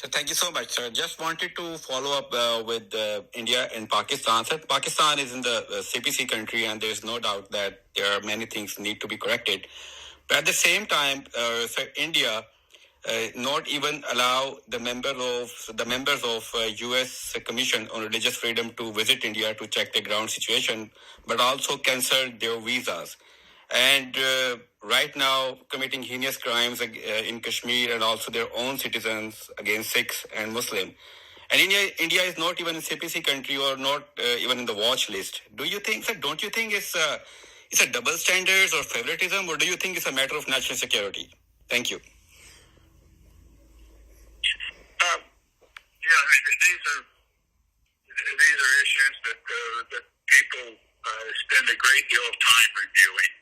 So thank you so much, sir. Just wanted to follow up with India and Pakistan. Sir, Pakistan is in the CPC country, and there's no doubt that there are many things need to be corrected. But at the same time, sir, India not even allow the members of U.S. Commission on Religious Freedom to visit India to check the ground situation, but also cancel their visas. And right now committing heinous crimes in Kashmir and also their own citizens against Sikhs and Muslim. And India is not even a CPC country or not even in the watch list. Don't you think it's a double standards or favoritism, or do you think it's a matter of national security? Thank you. These are issues that people spend a great deal of time reviewing.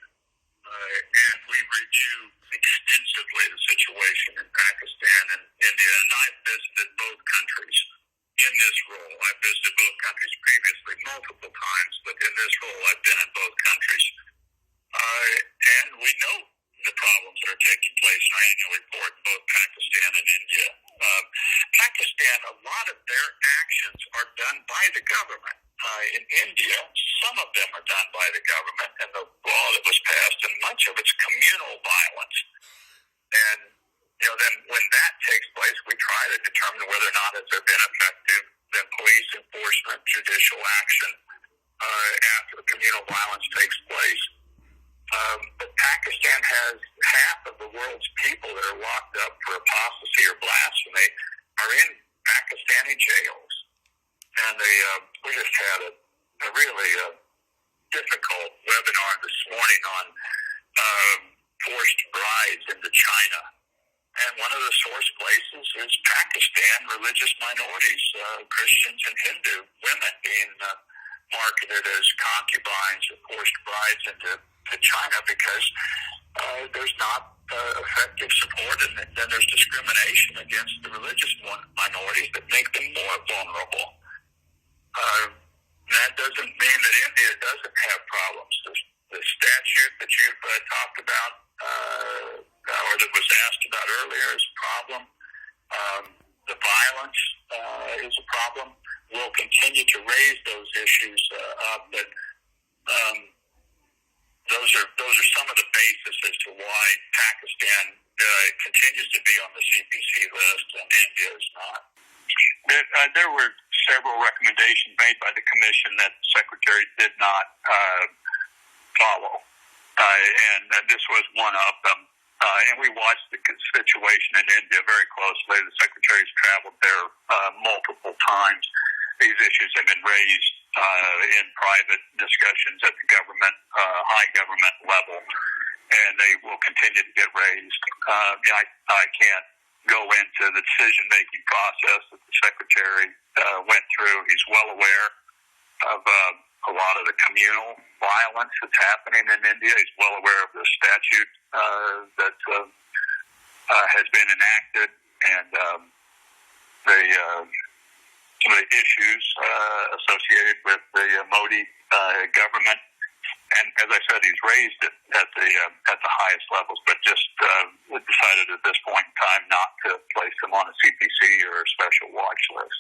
And we review extensively the situation in Pakistan and India. And I've visited both countries in this role. I've visited both countries previously multiple times, but in this role I've been in both countries. And we know the problems that are taking place in our annual report in both Pakistan and India. Pakistan, a lot of their actions are done by the government. In India, some of them are done by the government and the law that was passed, and much of it's communal violence. And, then when that takes place, we try to determine whether or not it's been effective, then police enforcement, judicial action after the communal violence takes place. But Pakistan has half of the world's people that are locked up for apostasy or blasphemy are in Pakistani jails. And we just had a really difficult webinar this morning on forced brides into China. And one of the source places is Pakistan, religious minorities, Christians and Hindu women being marketed as concubines and forced brides into China because there's not effective support, and then there's discrimination against the religious minorities that make them more vulnerable. That doesn't mean that India doesn't have problems. The statute that you've talked about, or that was asked about earlier, is a problem. The violence is a problem. We'll continue to raise those issues up, but those are some of the basis as to why Pakistan continues to be on the CPC list and India is not. There were several recommendations made by the Commission that the Secretary did not follow, and this was one of them. And we watched the situation in India very closely. The Secretary's traveled there multiple times. These issues have been raised in private discussions at the government, high government level, and they will continue to get raised. I can't go into the decision-making process that the Secretary went through. He's well aware of a lot of the communal violence that's happening in India. He's well aware of the statute that has been enacted, and some of the issues associated with the Modi government. And as I said, he's raised it at the highest levels, but just decided at this point in time not to place him on a CPC or a special watch list.